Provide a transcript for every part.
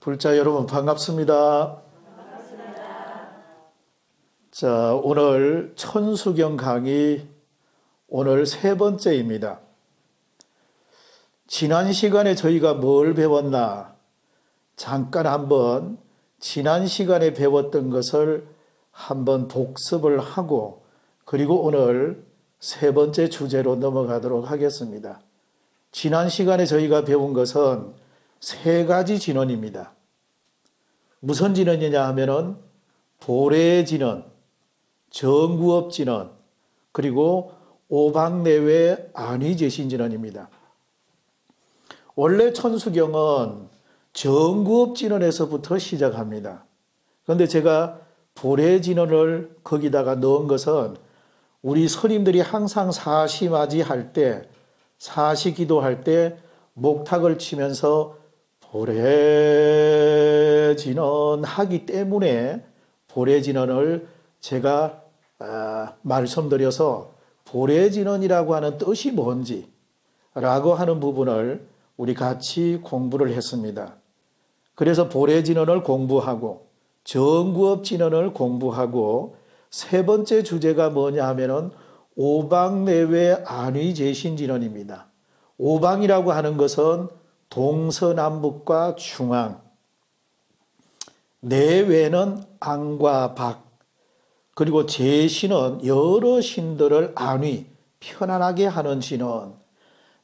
불자 여러분 반갑습니다. 자, 오늘 천수경 강의 오늘 세 번째입니다. 지난 시간에 저희가 뭘 배웠나? 잠깐 한번 지난 시간에 배웠던 것을 한번 복습을 하고 그리고 오늘 세 번째 주제로 넘어가도록 하겠습니다. 지난 시간에 저희가 배운 것은 세 가지 진언입니다. 무슨 진언이냐 하면은 보례 진언, 정구업 진언, 그리고 오방내외 안위제신 진언입니다. 원래 천수경은 정구업 진언에서부터 시작합니다. 그런데 제가 보례 진언을 거기다가 넣은 것은 우리 스님들이 항상 사시맞이 할 때, 사시 기도할 때 목탁을 치면서 보례 진언 하기 때문에 보례 진언을 제가 말씀드려서 보례 진언이라고 하는 뜻이 뭔지 라고 하는 부분을 우리 같이 공부를 했습니다. 그래서 보례 진언을 공부하고 정구업 진언을 공부하고 세 번째 주제가 뭐냐 하면은 오방내외 안위제신 진언입니다. 오방이라고 하는 것은 동서남북과 중앙, 내외는 안과 박, 그리고 제신은 여러 신들을 안위, 편안하게 하는 신은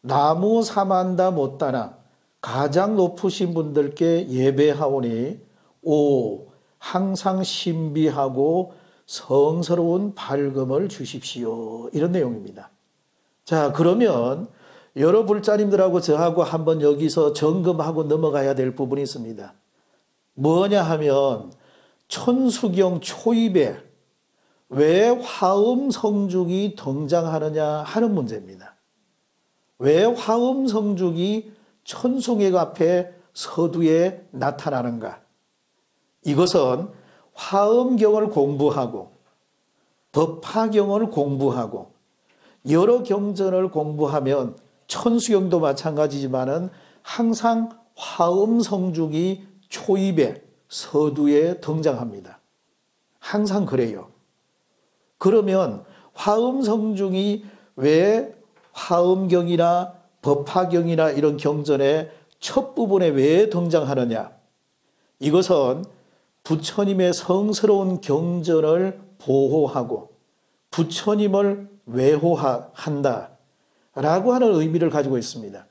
나무 사만다 못다나 가장 높으신 분들께 예배하오니 오 항상 신비하고 성스러운 밝음을 주십시오. 이런 내용입니다. 자, 그러면 여러 불자님들하고 저하고 한번 여기서 점검하고 넘어가야 될 부분이 있습니다. 뭐냐 하면 천수경 초입에 왜 화음성중이 등장하느냐 하는 문제입니다. 왜 화음성중이 천숭액 앞에 서두에 나타나는가? 이것은 화엄경을 공부하고 법화경을 공부하고 여러 경전을 공부하면 천수경도 마찬가지지만은 항상 화엄성중이 초입에 서두에 등장합니다. 항상 그래요. 그러면 화엄성중이 왜 화엄경이나 법화경이나 이런 경전의 첫 부분에 왜 등장하느냐? 이것은 부처님의 성스러운 경전을 보호하고 부처님을 외호한다 라고 하는 의미를 가지고 있습니다.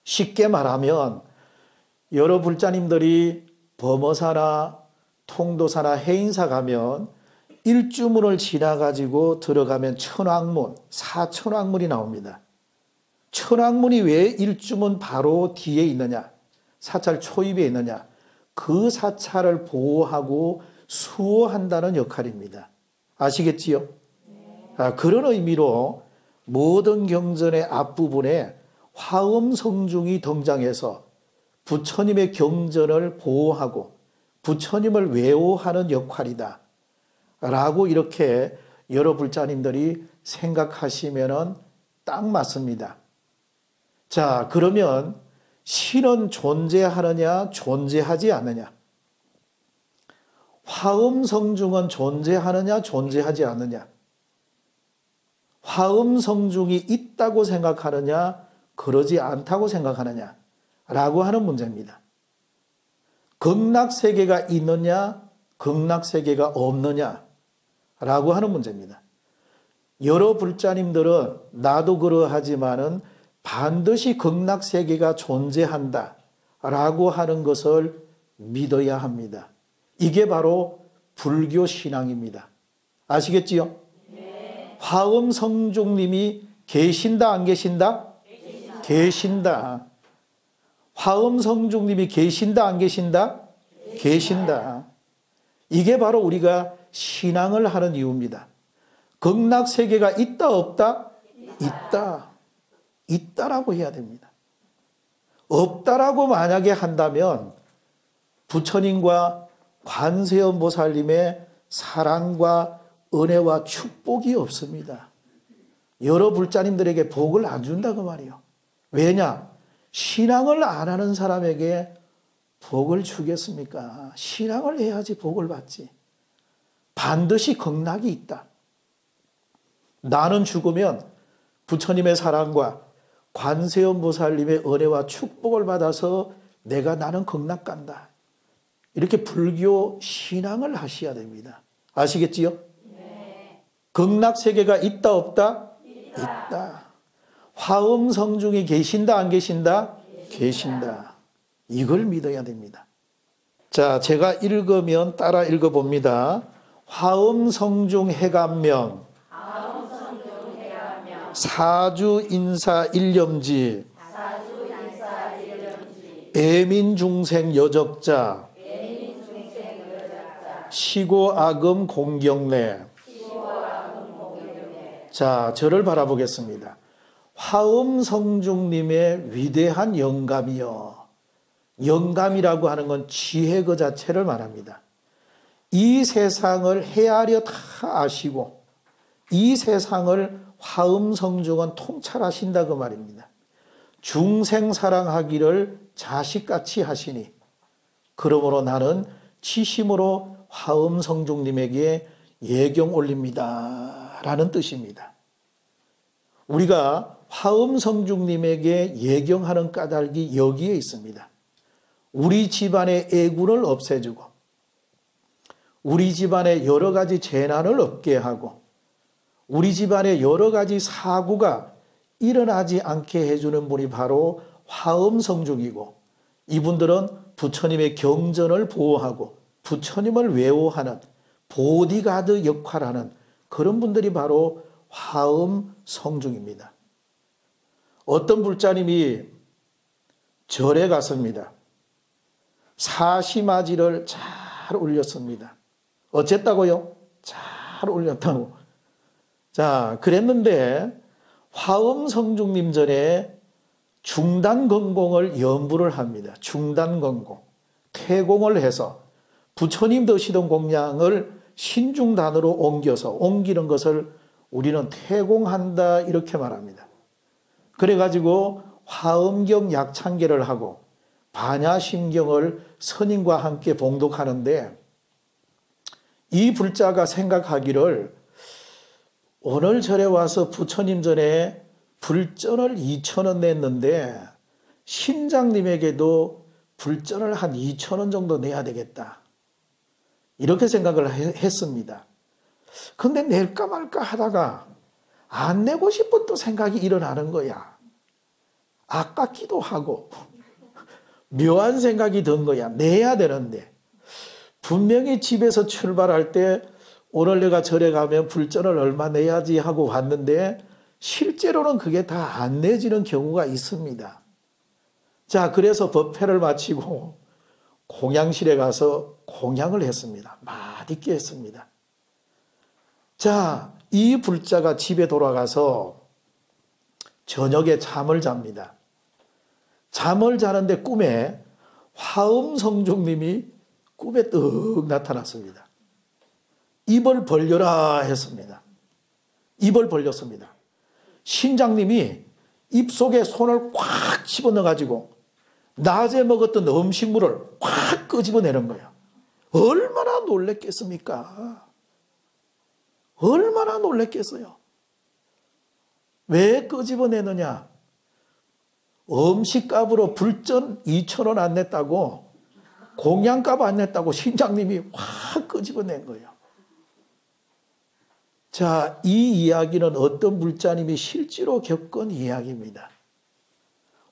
쉽게 말하면 여러 불자님들이 범어사나 통도사나 해인사 가면 일주문을 지나가지고 들어가면 천왕문, 사천왕문이 나옵니다. 천왕문이 왜 일주문 바로 뒤에 있느냐? 사찰 초입에 있느냐? 그 사찰을 보호하고 수호한다는 역할입니다. 아시겠지요? 그런 의미로 모든 경전의 앞부분에 화엄성중이 등장해서 부처님의 경전을 보호하고 부처님을 외호하는 역할이다 라고 이렇게 여러 불자님들이 생각하시면 딱 맞습니다. 자, 그러면 신은 존재하느냐 존재하지 않느냐? 화엄성중은 존재하느냐 존재하지 않느냐? 화엄성중이 있다고 생각하느냐 그러지 않다고 생각하느냐 라고 하는 문제입니다. 극락세계가 있느냐 극락세계가 없느냐 라고 하는 문제입니다. 여러 불자님들은 나도 그러하지만은 반드시 극락세계가 존재한다 라고 하는 것을 믿어야 합니다. 이게 바로 불교 신앙입니다. 아시겠지요? 네. 화엄성중님이 계신다 안 계신다? 계신다. 화엄성중님이 계신다 안 계신다? 계신다. 이게 바로 우리가 신앙을 하는 이유입니다. 극락세계가 있다 없다? 있다. 있다라고 해야 됩니다. 없다라고 만약에 한다면 부처님과 관세음보살님의 사랑과 은혜와 축복이 없습니다. 여러 불자님들에게 복을 안 준다 그 말이에요. 왜냐? 신앙을 안 하는 사람에게 복을 주겠습니까? 신앙을 해야지 복을 받지. 반드시 극락이 있다. 나는 죽으면 부처님의 사랑과 관세음보살님의 은혜와 축복을 받아서 나는 극락 간다. 이렇게 불교 신앙을 하셔야 됩니다. 아시겠지요? 네. 극락 세계가 있다 없다? 있다. 화엄성중이 계신다 안 계신다? 계신다. 이걸 믿어야 됩니다. 자, 제가 읽으면 따라 읽어봅니다. 화엄성중 해감명 사주인사 일념지 애민중생 여적자 시고아금 공경래. 자, 저를 바라보겠습니다. 화엄성중님의 위대한 영감이요. 영감이라고 하는 건 지혜 그 자체를 말합니다. 이 세상을 헤아려 다 아시고 이 세상을 화엄성중은 통찰하신다 그 말입니다. 중생 사랑하기를 자식같이 하시니 그러므로 나는 치심으로 화엄성중님에게 예경 올립니다 라는 뜻입니다. 우리가 화엄성중님에게 예경하는 까닭이 여기에 있습니다. 우리 집안의 애군을 없애주고 우리 집안에 여러 가지 재난을 없게 하고 우리 집안에 여러 가지 사고가 일어나지 않게 해주는 분이 바로 화엄성중이고 이분들은 부처님의 경전을 보호하고 부처님을 외호하는 보디가드 역할하는 그런 분들이 바로 화엄성중입니다. 어떤 불자님이 절에 갔습니다. 사시마지를 잘 올렸습니다. 어쨌다고요? 잘 올렸다고. 자, 그랬는데 화엄성중님 전에 중단건공을 연부를 합니다. 중단건공. 태공을 해서 부처님 드시던 공양을 신중단으로 옮기는 것을 우리는 태공한다 이렇게 말합니다. 그래가지고 화엄경 약창계를 하고 반야심경을 스님과 함께 봉독하는데 이 불자가 생각하기를 오늘 절에 와서 부처님 전에 불전을 2,000원 냈는데 심장님에게도 불전을 한 2,000원 정도 내야 되겠다. 이렇게 생각을 했습니다. 근데 낼까 말까 하다가 안 내고 싶은 또 생각이 일어나는 거야. 아깝기도 하고 묘한 생각이 든 거야. 내야 되는데 분명히 집에서 출발할 때 오늘 내가 절에 가면 불전을 얼마 내야지 하고 왔는데 실제로는 그게 다 안 내지는 경우가 있습니다. 자, 그래서 법회를 마치고 공양실에 가서 공양을 했습니다. 맛있게 했습니다. 자, 이 불자가 집에 돌아가서 저녁에 잠을 잡니다. 잠을 자는데 꿈에 화엄성중님이 꿈에 떡 나타났습니다. 입을 벌려라 했습니다. 입을 벌렸습니다. 신장님이 입속에 손을 꽉 집어넣어가지고 낮에 먹었던 음식물을 확 끄집어내는 거예요. 얼마나 놀랬겠습니까? 얼마나 놀랬겠어요? 왜 끄집어내느냐? 음식값으로 불전 2,000원 안 냈다고 공양값 안 냈다고 신장님이 확 끄집어낸 거예요. 자, 이 이야기는 어떤 불자님이 실제로 겪은 이야기입니다.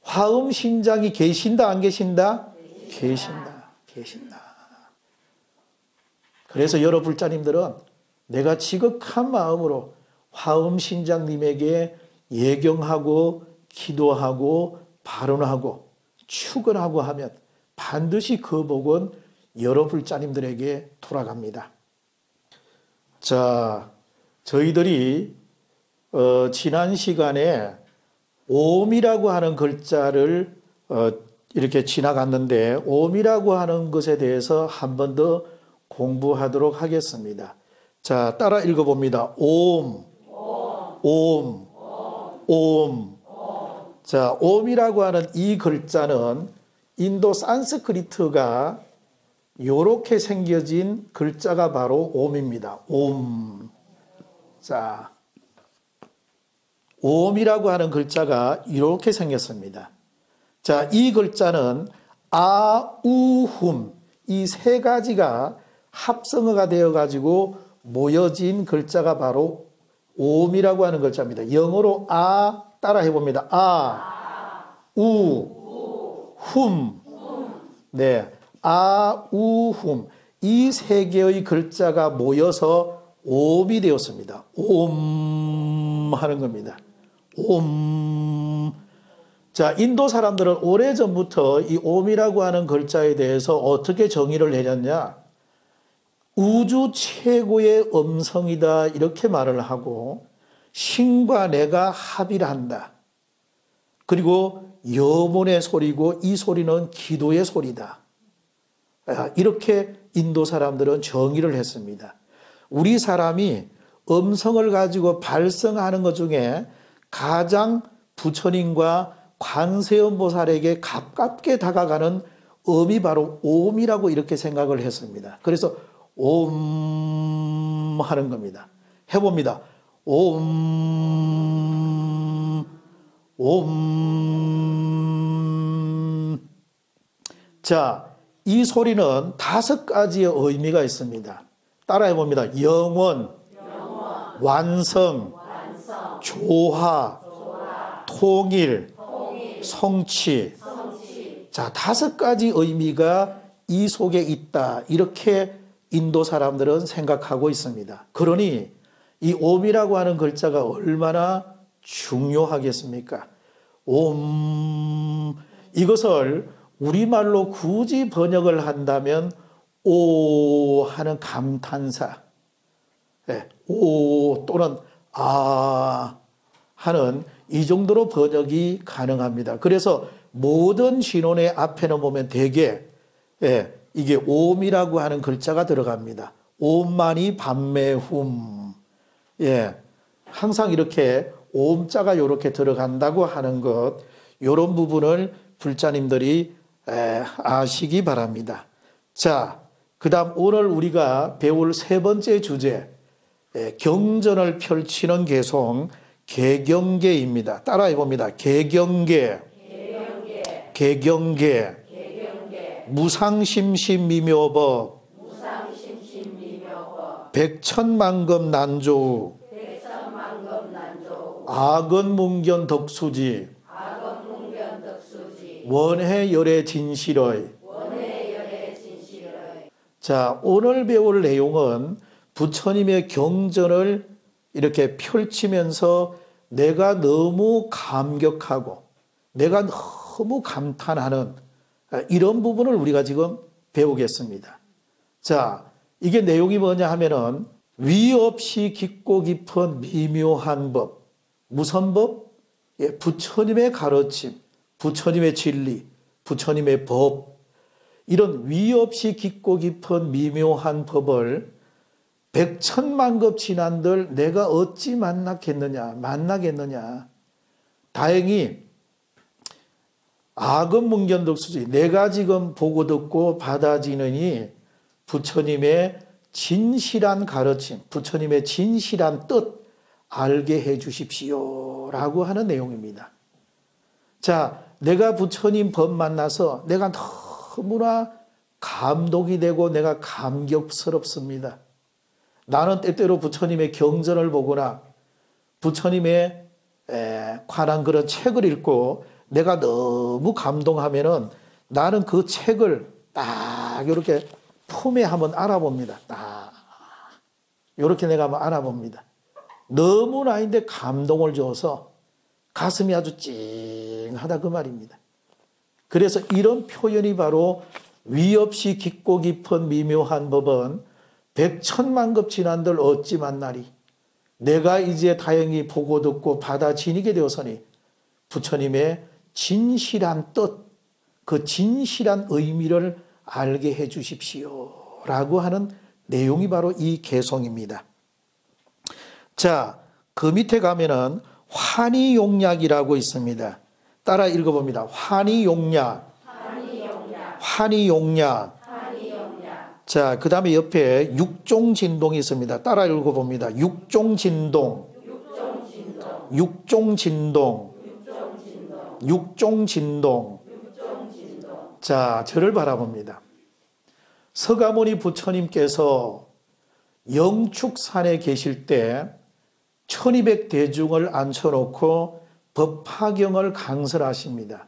화엄신장이 계신다 안 계신다? 계신다. 계신다. 그래서 여러 불자님들은 내가 지극한 마음으로 화엄신장님에게 예경하고 기도하고 발언하고 축원하고 하면 반드시 그 복은 여러 불자님들에게 돌아갑니다. 자, 저희들이 지난 시간에 옴이라고 하는 글자를 이렇게 지나갔는데 옴이라고 하는 것에 대해서 한 번 더 공부하도록 하겠습니다. 자, 따라 읽어봅니다. 옴, 옴. 자, 옴이라고 하는 이 글자는 인도 산스크리트가 이렇게 생겨진 글자가 바로 옴입니다. 옴. 자, 옴이라고 하는 글자가 이렇게 생겼습니다. 자, 이 글자는 아우훔, 이 세 가지가 합성어가 되어가지고 모여진 글자가 바로 옴이라고 하는 글자입니다. 영어로 따라 해봅니다. 훔. 네, 아우훔. 이 세 개의 글자가 모여서 옴이 되었습니다. 옴 하는 겁니다. 옴. 자, 인도 사람들은 오래전부터 이 옴이라고 하는 글자에 대해서 어떻게 정의를 내렸냐? 우주 최고의 음성이다 이렇게 말을 하고 신과 내가 합의를 한다. 그리고 염원의 소리고 이 소리는 기도의 소리다. 이렇게 인도 사람들은 정의를 했습니다. 우리 사람이 음성을 가지고 발성하는 것 중에 가장 부처님과 관세음보살에게 가깝게 다가가는 음이 바로 옴이라고 이렇게 생각을 했습니다. 그래서 옴 하는 겁니다. 해봅니다. 옴. 자, 이 소리는 5가지의 의미가 있습니다. 따라해 봅니다. 영원, 완성, 조화, 통일, 성취. 자, 5가지 의미가 이 속에 있다. 이렇게 인도 사람들은 생각하고 있습니다. 그러니 이 옴이라고 하는 글자가 얼마나 중요하겠습니까? 옴. 이것을 우리말로 굳이 번역을 한다면 오 하는 감탄사, 오 또는 아 하는 이 정도로 번역이 가능합니다. 그래서 모든 신혼의 앞에는 보면 대개 이게 옴이라고 하는 글자가 들어갑니다. 옴만이 밤매훔. 항상 이렇게 옴자가 이렇게 들어간다고 하는 것, 이런 부분을 불자님들이 아시기 바랍니다. 자, 그 다음 오늘 우리가 배울 3번째 주제, 경전을 펼치는 개송, 개경계입니다. 따라해 봅니다. 개경계. 무상심심미묘법. 백천만급 난조우. 악언문견 덕수지. 원해열의 진실의. 자, 오늘 배울 내용은 부처님의 경전을 이렇게 펼치면서 내가 너무 감격하고 내가 너무 감탄하는 이런 부분을 우리가 지금 배우겠습니다. 자, 이게 내용이 뭐냐 하면은 위 없이 깊고 깊은 미묘한 법. 무슨 법? 부처님의 가르침, 부처님의 진리, 부처님의 법. 이런 위 없이 깊고 깊은 미묘한 법을 백천만급 지난들 내가 어찌 만나겠느냐. 다행히 악언문견덕수지 내가 지금 보고 듣고 받아지느니 부처님의 진실한 가르침, 부처님의 진실한 뜻 알게 해 주십시오 라고 하는 내용입니다. 자, 내가 부처님 법 만나서 내가 너무나 감동이 되고 내가 감격스럽습니다. 나는 때때로 부처님의 경전을 보거나 부처님에 관한 그런 책을 읽고 내가 너무 감동하면은 나는 그 책을 딱 이렇게 품에 한번 알아봅니다. 딱 이렇게 내가 한번 알아봅니다. 너무 나인데 감동을 줘서 가슴이 아주 찡하다 그 말입니다. 그래서 이런 표현이 바로 위 없이 깊고 깊은 미묘한 법은 백천만급 지난들 어찌 만나리. 내가 이제 다행히 보고 듣고 받아 지니게 되었으니 부처님의 진실한 뜻, 그 진실한 의미를 알게 해 주십시오 라고 하는 내용이 바로 이 개송입니다. 자, 그 밑에 가면은 환희용약이라고 있습니다. 따라 읽어봅니다. 환희용약. 환희용약. 자, 그 다음에 옆에 육종진동이 있습니다. 따라 읽어봅니다. 육종진동. 육종진동. 육종진동. 자, 저를 바라봅니다. 서가모니 부처님께서 영축산에 계실 때 1200대중을 앉혀놓고 법화경을 강설하십니다.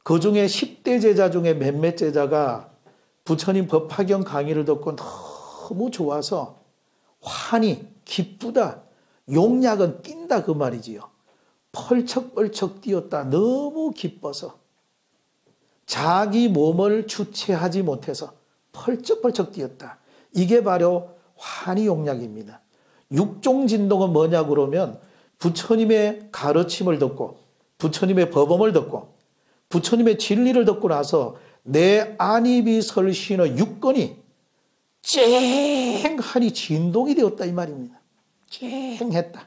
그 중에 10대 제자 중에 몇몇 제자가 부처님 법화경 강의를 듣고 너무 좋아서 환히 기쁘다, 용약은 뛴다 그 말이지요. 펄쩍펄쩍 뛰었다. 너무 기뻐서 자기 몸을 주체하지 못해서 펄쩍펄쩍 뛰었다. 이게 바로 환희용약입니다. 육종진동은 뭐냐 그러면 부처님의 가르침을 듣고 부처님의 법음을 듣고 부처님의 진리를 듣고 나서 내 안입이 설신의 육건이 쨍하니 진동이 되었다 이 말입니다. 쨍했다.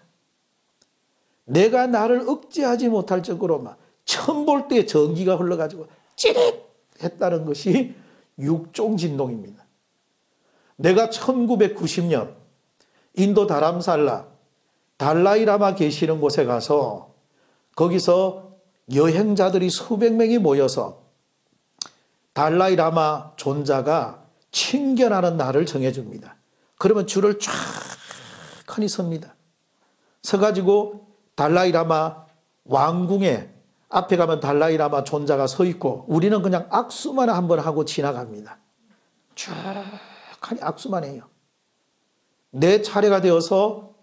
내가 나를 억제하지 못할 정도로 막 천볼대의 전기가 흘러가지고 찌릿했다는 것이 육종진동입니다. 내가 1990년 인도 다람살라 달라이라마 계시는 곳에 가서 거기서 여행자들이 수백 명이 모여서 달라이라마 존자가 친견하는 날을 정해줍니다. 그러면 줄을 쫙 하니 섭니다. 서가지고 달라이라마 왕궁에 앞에 가면 달라이라마 존자가 서 있고 우리는 그냥 악수만 한번 하고 지나갑니다. 쭉 하니 악수만 해요. 내 차례가 되어서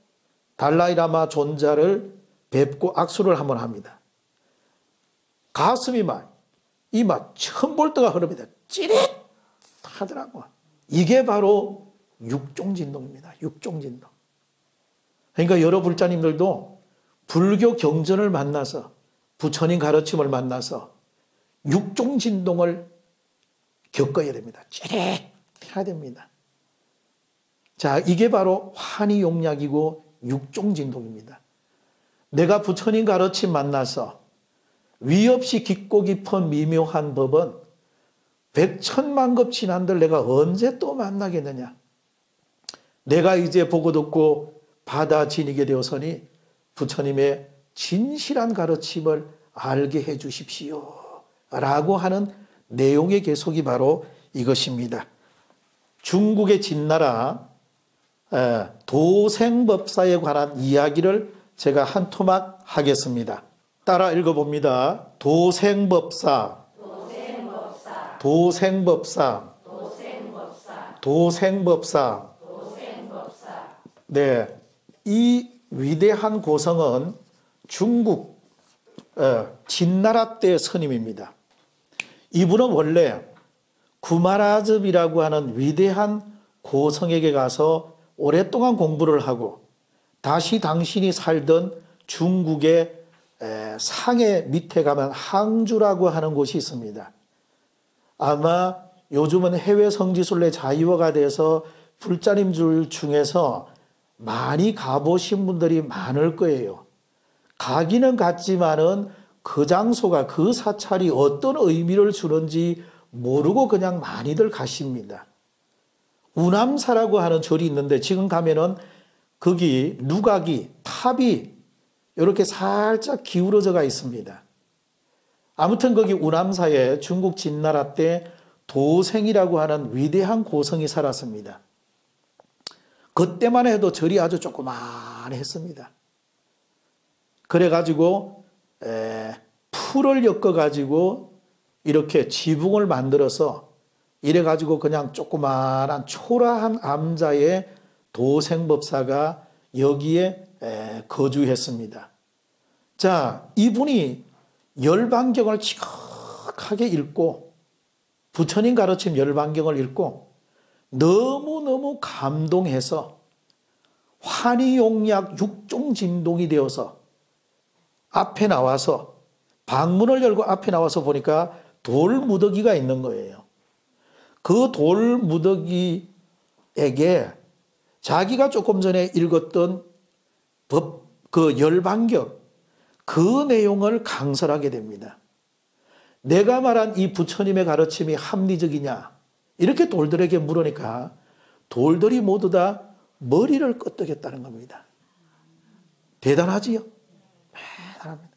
달라이라마 존자를 뵙고 악수를 한번 합니다. 가슴이 이마 천볼트가 흐릅니다. 찌릿 하더라고. 이게 바로 육종진동입니다. 육종진동. 그러니까 여러 불자님들도 불교 경전을 만나서 부처님 가르침을 만나서 육종진동을 겪어야 됩니다. 찌릿 해야 됩니다. 자, 이게 바로 환희용약이고 육종진동입니다. 내가 부처님 가르침 만나서 위 없이 깊고 깊은 미묘한 법은 백천만급 지난들 내가 언제 또 만나겠느냐. 내가 이제 보고 듣고 받아 지니게 되었으니 부처님의 진실한 가르침을 알게 해 주십시오 라고 하는 내용의 계속이 바로 이것입니다. 중국의 진나라 도생법사에 관한 이야기를 제가 한 토막 하겠습니다. 따라 읽어봅니다. 도생법사. 도생법사. 도생법사. 네, 이 위대한 고성은 중국 진나라 때 스님입니다. 이분은 원래 구마라즙이라고 하는 위대한 고성에게 가서 오랫동안 공부를 하고 다시 당신이 살던 중국의 상해 밑에 가면 항주라고 하는 곳이 있습니다. 아마 요즘은 해외 성지순례 자유화가 돼서 불자님들 중에서 많이 가보신 분들이 많을 거예요. 가기는 갔지만은 그 장소가 그 사찰이 어떤 의미를 주는지 모르고 그냥 많이들 가십니다. 우남사라고 하는 절이 있는데 지금 가면은 거기 누각이 탑이 이렇게 살짝 기울어져가 있습니다. 아무튼 거기 우남사에 중국 진나라 때 도생이라고 하는 위대한 고성이 살았습니다. 그때만 해도 절이 아주 조그만했습니다. 그래가지고 풀을 엮어가지고 이렇게 지붕을 만들어서 이래가지고 그냥 조그만한 초라한 암자의 도생법사가 여기에 거주했습니다. 자, 이분이 열반경을 지극하게 읽고 부처님 가르침 열반경을 읽고 너무너무 감동해서 환희용약 육종진동이 되어서 앞에 나와서 방문을 열고 앞에 나와서 보니까 돌무더기가 있는 거예요. 그 돌무더기에게 자기가 조금 전에 읽었던 그 열반경 그 내용을 강설하게 됩니다. 내가 말한 이 부처님의 가르침이 합리적이냐? 이렇게 돌들에게 물으니까 돌들이 모두 다 머리를 끄덕였다는 겁니다. 대단하지요? 대단합니다.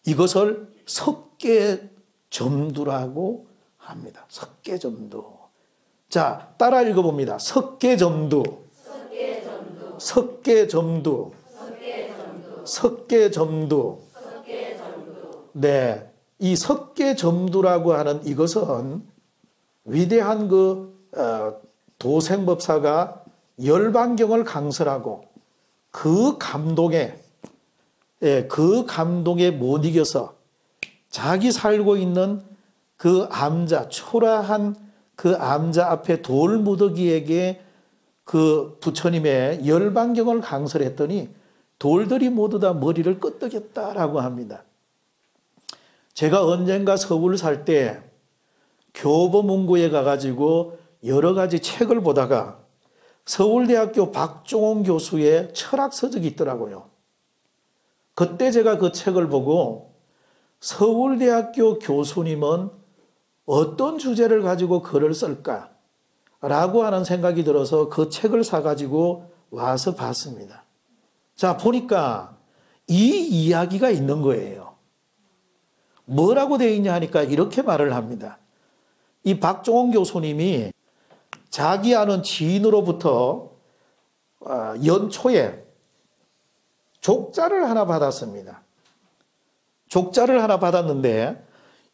이것을 석계점두라고 합니다. 석계점두. 자, 따라 읽어봅니다. 석계점두. 석계점두. 석계점두. 네, 이 석계점두라고 하는 이것은 위대한 도생법사가 열반경을 강설하고 그 감동에 못 이겨서 자기 살고 있는 그 암자, 초라한 그 암자 앞에 돌무더기에게 그 부처님의 열반경을 강설했더니 돌들이 모두 다 머리를 끄덕였다라고 합니다. 제가 언젠가 서울 살 때 교보문고에 가가지고 여러 가지 책을 보다가 서울대학교 박종원 교수의 철학서적이 있더라고요. 그때 제가 그 책을 보고 서울대학교 교수님은 어떤 주제를 가지고 글을 쓸까라고 하는 생각이 들어서 그 책을 사가지고 와서 봤습니다. 자, 보니까 이 이야기가 있는 거예요. 뭐라고 되어 있냐 하니까 이렇게 말을 합니다. 이 박종원 교수님이 자기 아는 지인으로부터 연초에 족자를 하나 받았습니다. 족자를 하나 받았는데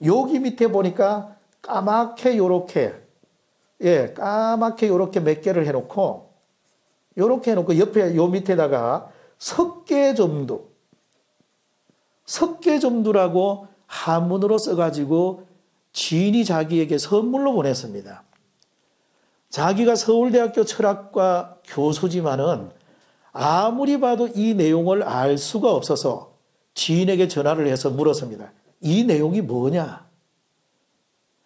여기 밑에 보니까 까맣게 요렇게 몇 개를 해놓고 요렇게 해놓고 옆에 요 밑에다가 석계점두라고 한문으로 써가지고 지인이 자기에게 선물로 보냈습니다. 자기가 서울대학교 철학과 교수지만은 아무리 봐도 이 내용을 알 수가 없어서 지인에게 전화를 해서 물었습니다. 이 내용이 뭐냐?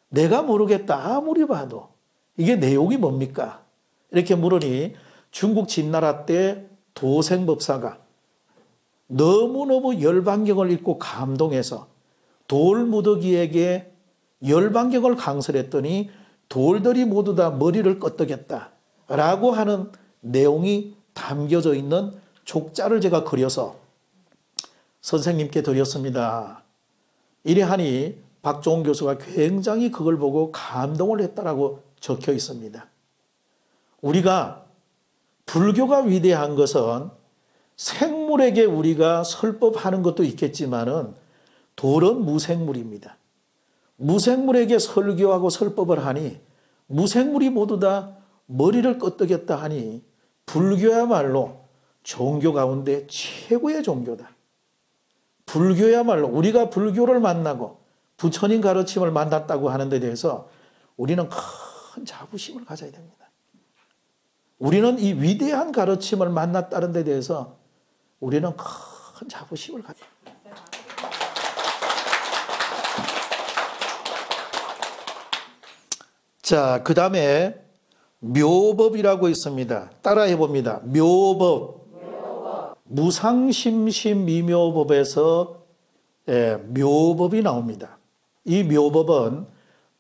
내가 모르겠다. 아무리 봐도. 이게 내용이 뭡니까? 이렇게 물으니 중국 진나라 때 도생법사가 너무너무 열반경을 읽고 감동해서 돌무더기에게 열반경을 강설했더니 돌들이 모두 다 머리를 끄덕였다라고 하는 내용이 담겨져 있는 족자를 제가 그려서 선생님께 드렸습니다. 이래하니 박종원 교수가 굉장히 그걸 보고 감동을 했다라고 적혀 있습니다. 우리가 불교가 위대한 것은 생물에게 우리가 설법하는 것도 있겠지만은 돌은 무생물입니다. 무생물에게 설교하고 설법을 하니 무생물이 모두 다 머리를 끄덕였다 하니 불교야말로 종교 가운데 최고의 종교다. 불교야말로 우리가 불교를 만나고 부처님 가르침을 만났다고 하는 데 대해서 우리는 큰 자부심을 가져야 됩니다. 우리는 이 위대한 가르침을 만났다는 데 대해서 우리는 큰 자부심을 가져야 됩니다. 자, 그 다음에 묘법이라고 있습니다. 따라해 봅니다. 묘법. 무상심심미묘법에서 묘법이 나옵니다. 이 묘법은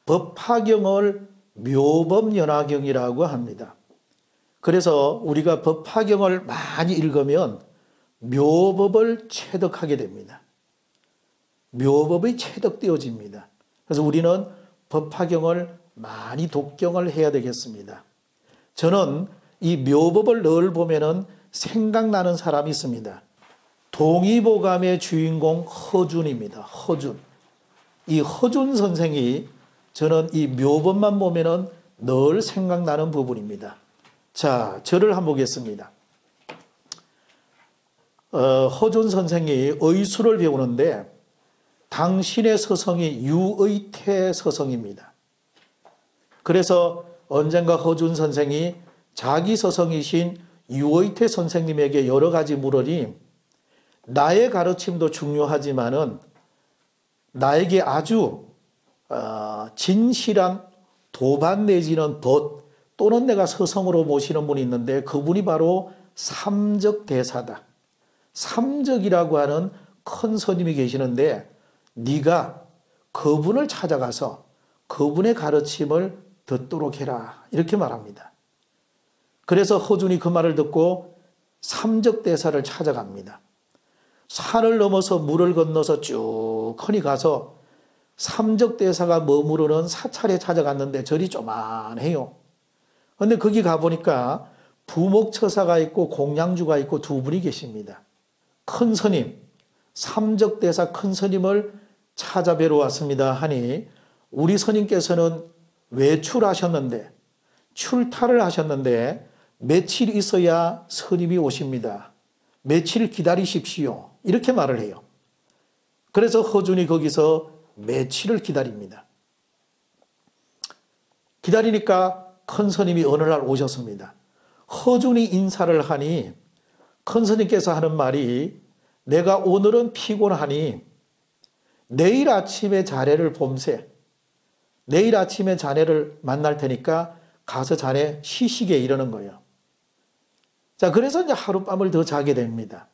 법화경을 묘법연화경이라고 합니다. 그래서 우리가 법화경을 많이 읽으면 묘법을 체득하게 됩니다. 묘법이 체득되어집니다. 그래서 우리는 법화경을 많이 독경을 해야 되겠습니다. 저는 이 묘법을 늘 보면은 생각나는 사람이 있습니다. 동의보감의 주인공 허준입니다. 허준. 이 허준 선생이 저는 이 묘법만 보면은 늘 생각나는 부분입니다. 자, 저를 한번 보겠습니다. 허준 선생이 의수를 배우는데 당신의 서성이 유의태 서성입니다. 그래서 언젠가 허준 선생이 자기 서성이신 유의태 선생님에게 여러 가지 물으니 나의 가르침도 중요하지만은 나에게 아주 진실한 도반 내지는 벗 또는 내가 서성으로 모시는 분이 있는데 그분이 바로 삼적대사다. 삼적이라고 하는 큰 스님이 계시는데 네가 그분을 찾아가서 그분의 가르침을 듣도록 해라. 이렇게 말합니다. 그래서 허준이 그 말을 듣고 삼적대사를 찾아갑니다. 산을 넘어서 물을 건너서 쭉 허니 가서 삼적대사가 머무르는 사찰에 찾아갔는데 절이 조만해요. 그런데 거기 가보니까 부목처사가 있고 공양주가 있고 두 분이 계십니다. 큰 스님, 삼적대사 큰 스님을 찾아뵈러 왔습니다 하니 우리 스님께서는 외출하셨는데 출타를 하셨는데 며칠 있어야 스님이 오십니다. 며칠 기다리십시오. 이렇게 말을 해요. 그래서 허준이 거기서 며칠을 기다립니다. 기다리니까 큰 스님이 어느 날 오셨습니다. 허준이 인사를 하니 큰 스님께서 하는 말이 내가 오늘은 피곤하니 내일 아침에 자네를 봄새 내일 아침에 자네를 만날 테니까 가서 자네 쉬시게 이러는 거예요. 자, 그래서 이제 하룻밤을 더 자게 됩니다.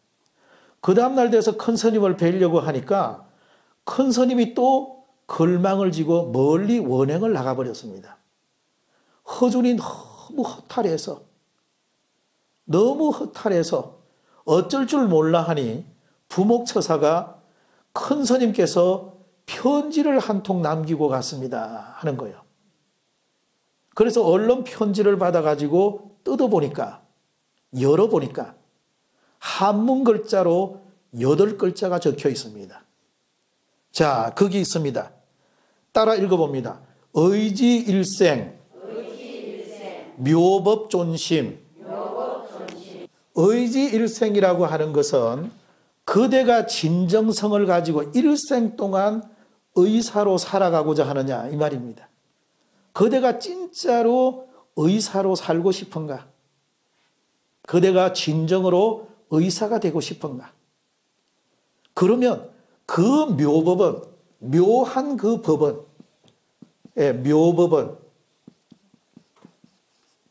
그 다음날 돼서 큰 스님을 뵈려고 하니까 큰 스님이 또 걸망을 지고 멀리 원행을 나가버렸습니다. 허준이 너무 허탈해서 어쩔 줄 몰라 하니 부목처사가 큰 스님께서 편지를 한 통 남기고 갔습니다 하는 거예요. 그래서 얼른 편지를 받아가지고 뜯어보니까 열어보니까 한문 글자로 8글자가 적혀 있습니다. 자, 거기 있습니다. 따라 읽어봅니다. 의지일생 묘법존심. 의지일생이라고 하는 것은 그대가 진정성을 가지고 일생 동안 의사로 살아가고자 하느냐 이 말입니다. 그대가 진짜로 의사로 살고 싶은가? 그대가 진정으로 의사가 되고 싶은가? 그러면 그 묘법은 묘한 그 법은 묘법은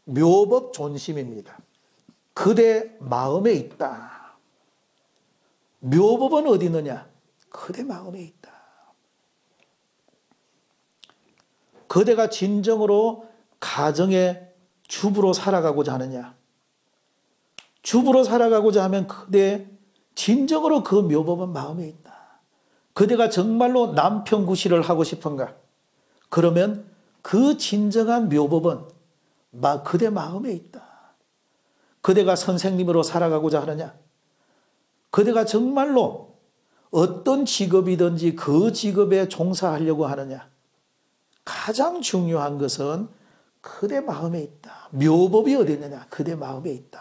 묘법 존심입니다. 그대 마음에 있다. 묘법은 어디 있느냐? 그대 마음에 있다. 그대가 진정으로 가정의 주부로 살아가고자 하느냐? 주부로 살아가고자 하면 그대 진정으로 그 묘법은 마음에 있다. 그대가 정말로 남편 구실을 하고 싶은가? 그러면 그 진정한 묘법은 그대 마음에 있다. 그대가 선생님으로 살아가고자 하느냐? 그대가 정말로 어떤 직업이든지 그 직업에 종사하려고 하느냐? 가장 중요한 것은 그대 마음에 있다. 묘법이 어디 있느냐? 그대 마음에 있다.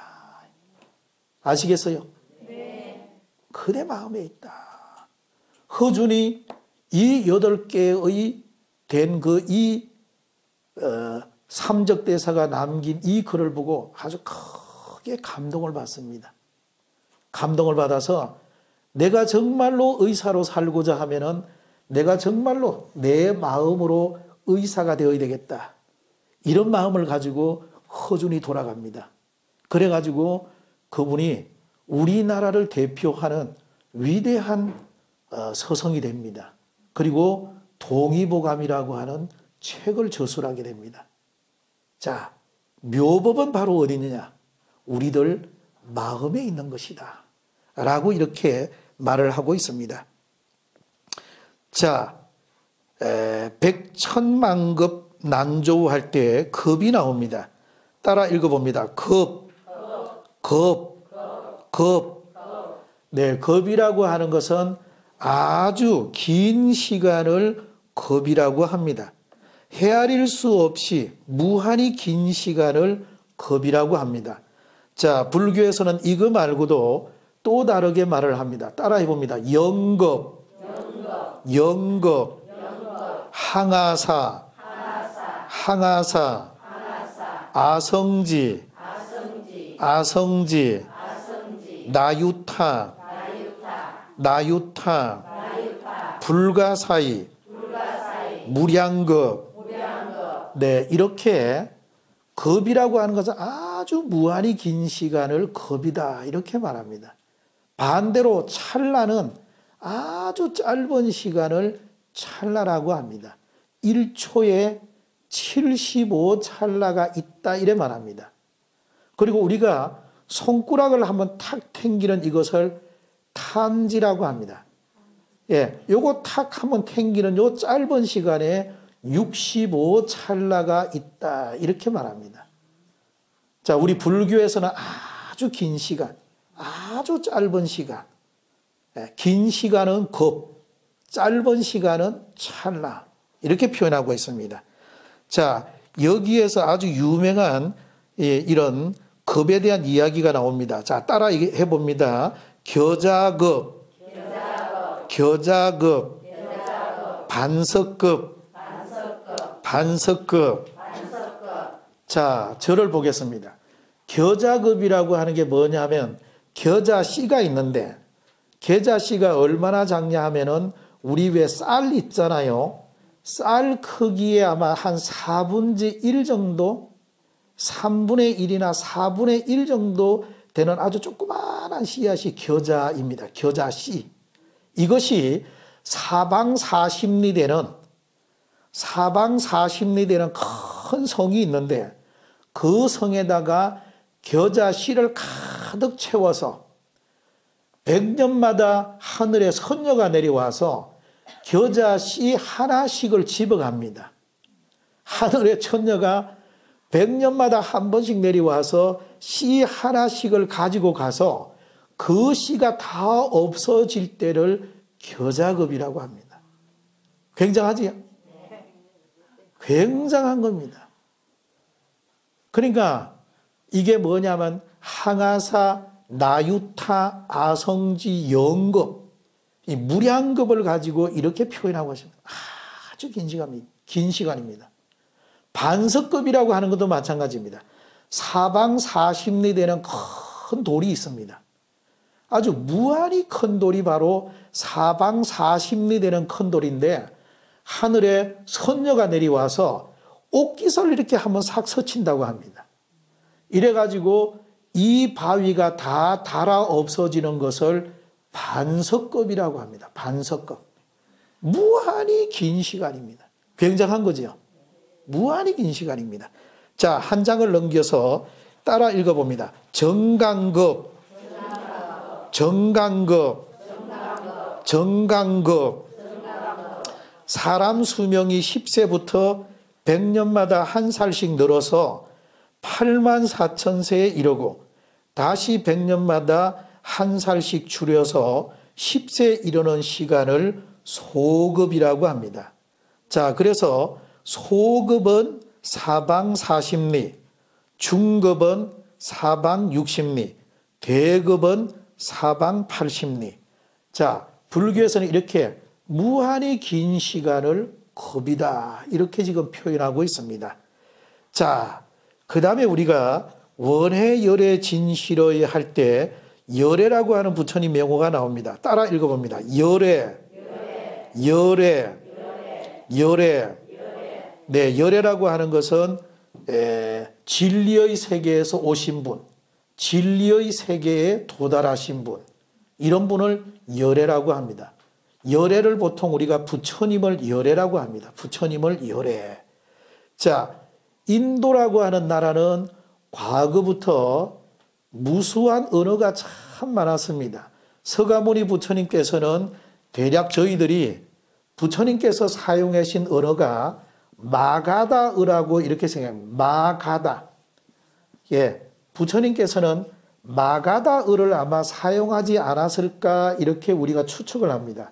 아시겠어요? 네. 그대 마음에 있다. 허준이 이 8개의 된 삼적대사가 남긴 이 글을 보고 아주 크게 감동을 받습니다. 감동을 받아서 내가 정말로 의사로 살고자 하면은 내가 정말로 내 마음으로 의사가 되어야 되겠다. 이런 마음을 가지고 허준이 돌아갑니다. 그래가지고 그분이 우리나라를 대표하는 위대한 서성이 됩니다. 그리고 동의보감이라고 하는 책을 저술하게 됩니다. 자, 묘법은 바로 어디 있느냐? 우리들 마음에 있는 것이다. 라고 이렇게 말을 하고 있습니다. 자, 백천만급 난조할 때 겁이 나옵니다. 따라 읽어봅니다. 겁. 네, 겁이라고 하는 것은 아주 긴 시간을 겁이라고 합니다. 헤아릴 수 없이 무한히 긴 시간을 겁이라고 합니다. 자, 불교에서는 이거 말고도 또 다르게 말을 합니다. 따라해 봅니다. 영겁, 항아사, 아성지, 나유타, 불가사의, 무량겁. 네, 이렇게 겁이라고 하는 것은 아주 무한히 긴 시간을 겁이다 이렇게 말합니다. 반대로 찰나는 아주 짧은 시간을 찰나라고 합니다. 1초에 75 찰나가 있다 이래 말합니다. 그리고 우리가 손가락을 한번 탁 탱기는 이것을 탄지라고 합니다. 예, 요거 탁 한번 탱기는 요 짧은 시간에 65 찰나가 있다 이렇게 말합니다. 자, 우리 불교에서는 아주 긴 시간, 아주 짧은 시간, 예, 긴 시간은 급, 짧은 시간은 찰나 이렇게 표현하고 있습니다. 자, 여기에서 아주 유명한 이런 급에 대한 이야기가 나옵니다. 자, 따라 해봅니다. 겨자급, 겨자급, 반석급, 반석급. 자, 저를 보겠습니다. 겨자급이라고 하는 게 뭐냐면 겨자씨가 있는데 겨자씨가 얼마나 작냐 하면은 우리 왜 쌀 있잖아요. 쌀 크기에 아마 한 4분의 1 정도, 3분의 1이나 4분의 1 정도 되는 아주 조그마한 씨앗이 겨자입니다. 겨자씨. 이것이 사방 40리 되는 큰 성이 있는데 그 성에다가 겨자씨를 가득 채워서 100년마다 하늘에 선녀가 내려와서 겨자씨 하나씩을 집어갑니다. 하늘의 천녀가 100년마다 한 번씩 내려와서 씨 하나씩을 가지고 가서 그 씨가 다 없어질 때를 겨자급이라고 합니다. 굉장하지요? 굉장한 겁니다. 그러니까 이게 뭐냐면 항아사, 나유타, 아성지, 영급, 이 무량급을 가지고 이렇게 표현하고 있습니다. 아주 긴 시간입니다. 반석급이라고 하는 것도 마찬가지입니다. 사방 40리 되는 큰 돌이 있습니다. 아주 무한히 큰 돌이 바로 사방 40리 되는 큰 돌인데 하늘에 선녀가 내려와서 옥기설 이렇게 한번 싹 스친다고 합니다. 이래가지고 이 바위가 다 닳아 없어지는 것을 반석급이라고 합니다. 반석급. 무한히 긴 시간입니다. 굉장한 거죠. 무한히 긴 시간입니다. 자, 한 장을 넘겨서 따라 읽어봅니다. 정강급, 정강급, 정강급. 사람 수명이 10세부터 100년마다 한 살씩 늘어서 8만 4천 세에 이르고 다시 100년마다 한 살씩 줄여서 10세에 이르는 시간을 소급이라고 합니다. 자, 그래서 소급은 사방 40리, 중급은 사방 60리, 대급은 사방 80리. 자, 불교에서는 이렇게 무한히 긴 시간을 급이다 이렇게 지금 표현하고 있습니다. 자, 그 다음에 우리가 원해 열애 진실의 할 때 열애라고 하는 부처님 명호가 나옵니다. 따라 읽어봅니다. 열애, 열애, 열애. 네, 열애라고 하는 것은 진리의 세계에서 오신 분, 진리의 세계에 도달하신 분, 이런 분을 열애라고 합니다. 열애를 보통 우리가 부처님을 열애라고 합니다. 부처님을 열애. 자, 인도라고 하는 나라는 과거부터 무수한 언어가 참 많았습니다. 서가모니 부처님께서는 대략 저희들이 부처님께서 사용하신 언어가 마가다어라고 이렇게 생각합니다. 마가다. 예, 부처님께서는 마가다어를 아마 사용하지 않았을까 이렇게 우리가 추측을 합니다.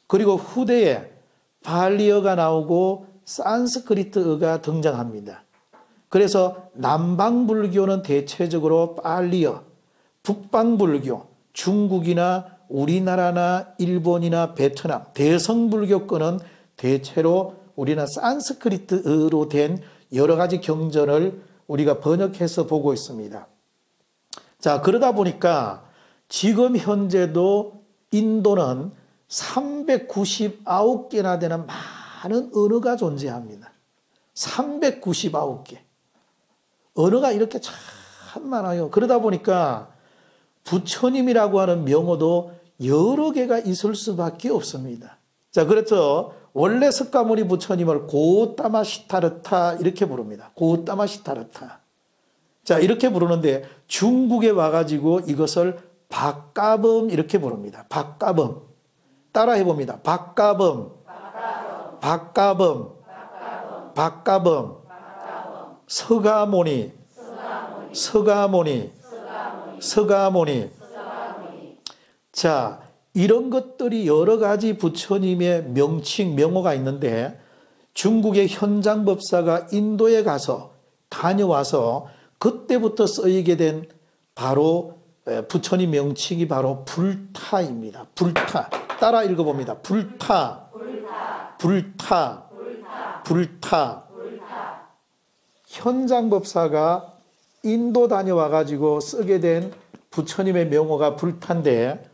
그리고 후대에 발리어가 나오고 산스크리트어가 등장합니다. 그래서 남방불교는 대체적으로 발리어, 북방불교, 중국이나 우리나라나 일본이나 베트남, 대성불교권은 대체로 우리는 산스크리트어로 된 여러 가지 경전을 우리가 번역해서 보고 있습니다. 자, 그러다 보니까 지금 현재도 인도는 399개나 되는 많은 언어가 존재합니다. 399개. 언어가 이렇게 참 많아요. 그러다 보니까 부처님이라고 하는 명호도 여러 개가 있을 수밖에 없습니다. 자, 그렇죠. 원래 석가모니 부처님을 고따마시타르타 이렇게 부릅니다. 고따마시타르타. 자, 이렇게 부르는데 중국에 와가지고 이것을 박가범 이렇게 부릅니다. 박가범. 따라해 봅니다. 박가범. 박가범. 박가범. 서가모니. 서가모니. 서가모니. 자, 이런 것들이 여러 가지 부처님의 명칭, 명호가 있는데 중국의 현장법사가 인도에 가서 다녀와서 그때부터 쓰이게 된 바로 부처님 명칭이 바로 불타입니다. 불타. 따라 읽어봅니다. 불타. 불타. 불타. 현장법사가 인도 다녀와가지고 쓰게 된 부처님의 명호가 불타인데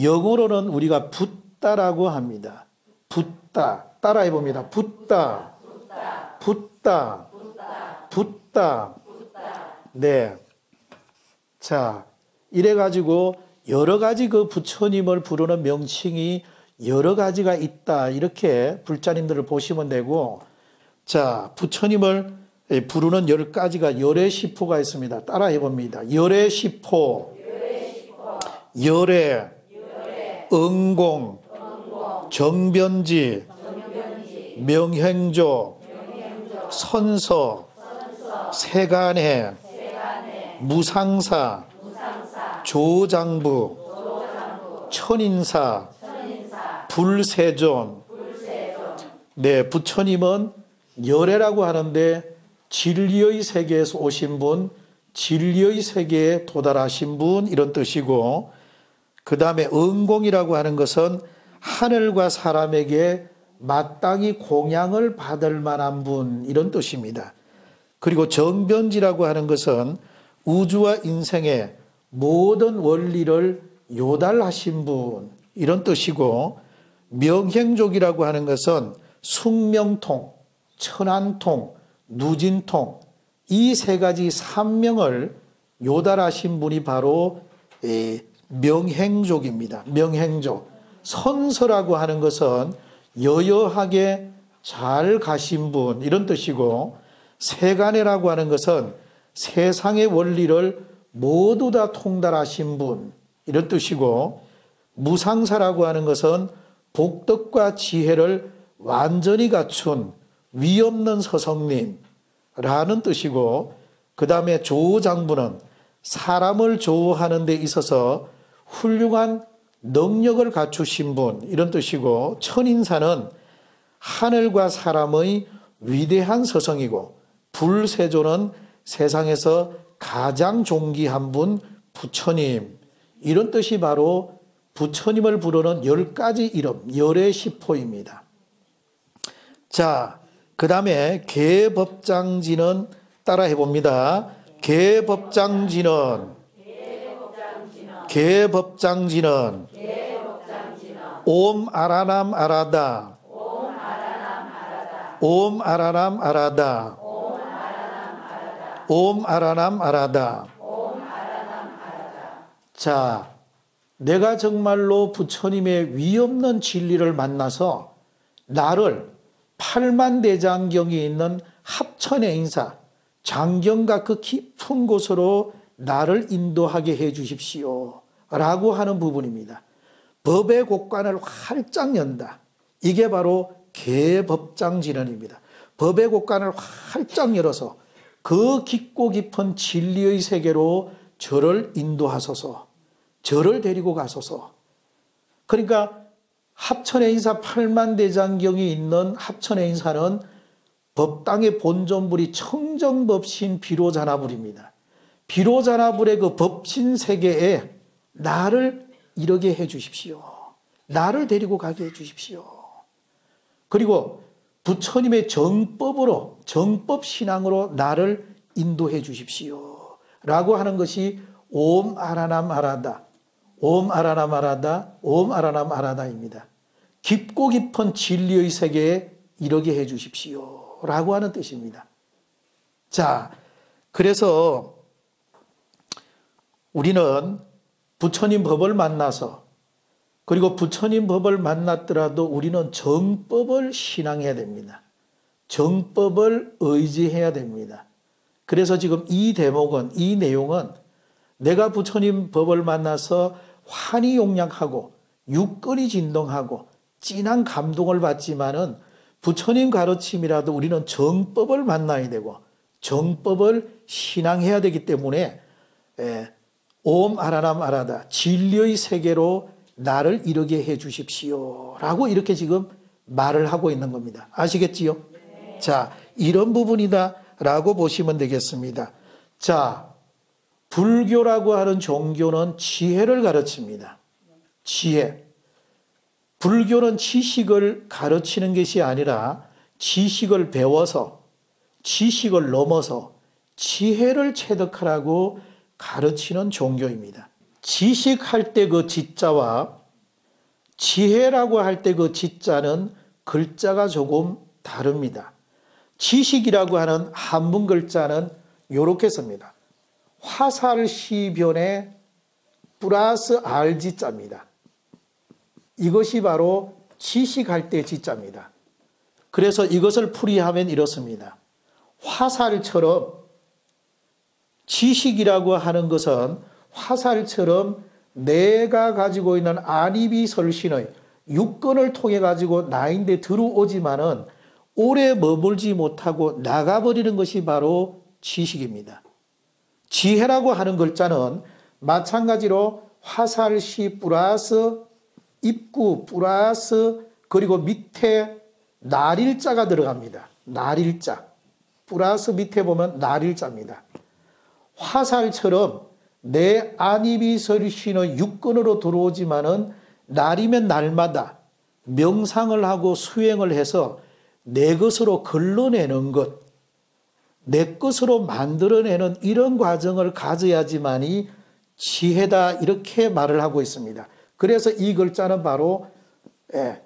영어로는 우리가 붓다라고 합니다. 붓다. 따라해 봅니다. 붓다. 붓다. 붓다. 네. 자, 이래가지고 여러 가지 그 부처님을 부르는 명칭이 여러 가지가 있다. 이렇게 불자님들을 보시면 되고, 자, 부처님을 부르는 10가지가 열애시포가 있습니다. 따라해 봅니다. 열애시포. 열애. 응공, 정변지, 명행조, 선서, 세간해, 무상사, 조장부, 천인사, 불세존. 네, 부처님은 열애라고 하는데 진리의 세계에서 오신 분, 진리의 세계에 도달하신 분 이런 뜻이고, 그 다음에 응공이라고 하는 것은 하늘과 사람에게 마땅히 공양을 받을 만한 분 이런 뜻입니다. 그리고 정변지라고 하는 것은 우주와 인생의 모든 원리를 요달하신 분 이런 뜻이고, 명행족이라고 하는 것은 숙명통, 천안통, 누진통 이 세 가지 삼명을 요달하신 분이 바로 명행족입니다. 명행족. 선서라고 하는 것은 여여하게 잘 가신 분 이런 뜻이고, 세간해라고 하는 것은 세상의 원리를 모두 다 통달하신 분 이런 뜻이고, 무상사라고 하는 것은 복덕과 지혜를 완전히 갖춘 위없는 서성님라는 뜻이고, 그 다음에 조장부는 사람을 조우하는 데 있어서 훌륭한 능력을 갖추신 분 이런 뜻이고, 천인사는 하늘과 사람의 위대한 서성이고, 불세조는 세상에서 가장 존귀한 분 부처님 이런 뜻이 바로 부처님을 부르는 10가지 이름 열애시포입니다. 자, 그 다음에 계법장지는 따라해 봅니다. 계법장지는 옴 아라남 아라다. 옴 아라남 아라다. 옴 아라남 아라다. 자, 내가 정말로 부처님의 위없는 진리를 만나서 나를 팔만대장경이 있는 합천의 인사 장경과 그 깊은 곳으로 나를 인도하게 해 주십시오 라고 하는 부분입니다. 법의 곳간을 활짝 연다. 이게 바로 계법장진언입니다. 법의 곳간을 활짝 열어서 그 깊고 깊은 진리의 세계로 저를 인도하소서, 저를 데리고 가소서. 그러니까 합천의 인사 팔만대장경이 있는 합천의 인사는 법당의 본존불이 청정법신 비로자나불입니다. 비로자나불의 그 법신 세계에 나를 이르게 해 주십시오. 나를 데리고 가게 해 주십시오. 그리고 부처님의 정법으로, 정법신앙으로 나를 인도해 주십시오 라고 하는 것이 옴 아라남 아라다, 옴 아라남 아라다, 옴 아라남 아라다입니다. 깊고 깊은 진리의 세계에 이르게 해 주십시오 라고 하는 뜻입니다. 자, 그래서 우리는 부처님 법을 만나서 그리고 부처님 법을 만났더라도 우리는 정법을 신앙해야 됩니다. 정법을 의지해야 됩니다. 그래서 지금 이 대목은, 이 내용은 내가 부처님 법을 만나서 환히 용량하고 육근이 진동하고 진한 감동을 받지만은 부처님 가르침이라도 우리는 정법을 만나야 되고 정법을 신앙해야 되기 때문에 옴 아라람 아라다 진리의 세계로 나를 이르게 해 주십시오 라고 이렇게 지금 말을 하고 있는 겁니다. 아시겠지요? 네. 자, 이런 부분이다 라고 보시면 되겠습니다. 자, 불교라고 하는 종교는 지혜를 가르칩니다. 지혜. 불교는 지식을 가르치는 것이 아니라 지식을 배워서 지식을 넘어서 지혜를 체득하라고 가르치는 종교입니다. 지식할 때 그 지자와 지혜라고 할 때 그 지자는 글자가 조금 다릅니다. 지식이라고 하는 한문 글자는 이렇게 씁니다. 화살시변에 플러스 알지자입니다. 이것이 바로 지식할 때 지자입니다. 그래서 이것을 풀이하면 이렇습니다. 화살처럼 지식이라고 하는 것은 화살처럼 내가 가지고 있는 안이비설신의 육根을 통해 가지고 나인데 들어오지만은 오래 머물지 못하고 나가버리는 것이 바로 지식입니다. 지혜라고 하는 글자는 마찬가지로 화살시 플러스 입구 플러스 그리고 밑에 날일자가 들어갑니다. 날일자 플러스 밑에 보면 날일자입니다. 화살처럼 내 안이비설신의 육근으로 들어오지만은 날이면 날마다 명상을 하고 수행을 해서 내 것으로 걸러내는 것, 내 것으로 만들어내는 이런 과정을 가져야지만이 지혜다 이렇게 말을 하고 있습니다. 그래서 이 글자는 바로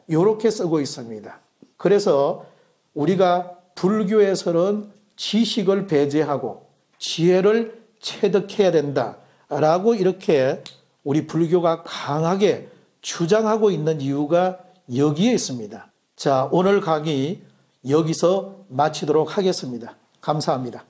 이렇게 쓰고 있습니다. 그래서 우리가 불교에서는 지식을 배제하고 지혜를 체득해야 된다라고 이렇게 우리 불교가 강하게 주장하고 있는 이유가 여기에 있습니다. 자, 오늘 강의 여기서 마치도록 하겠습니다. 감사합니다.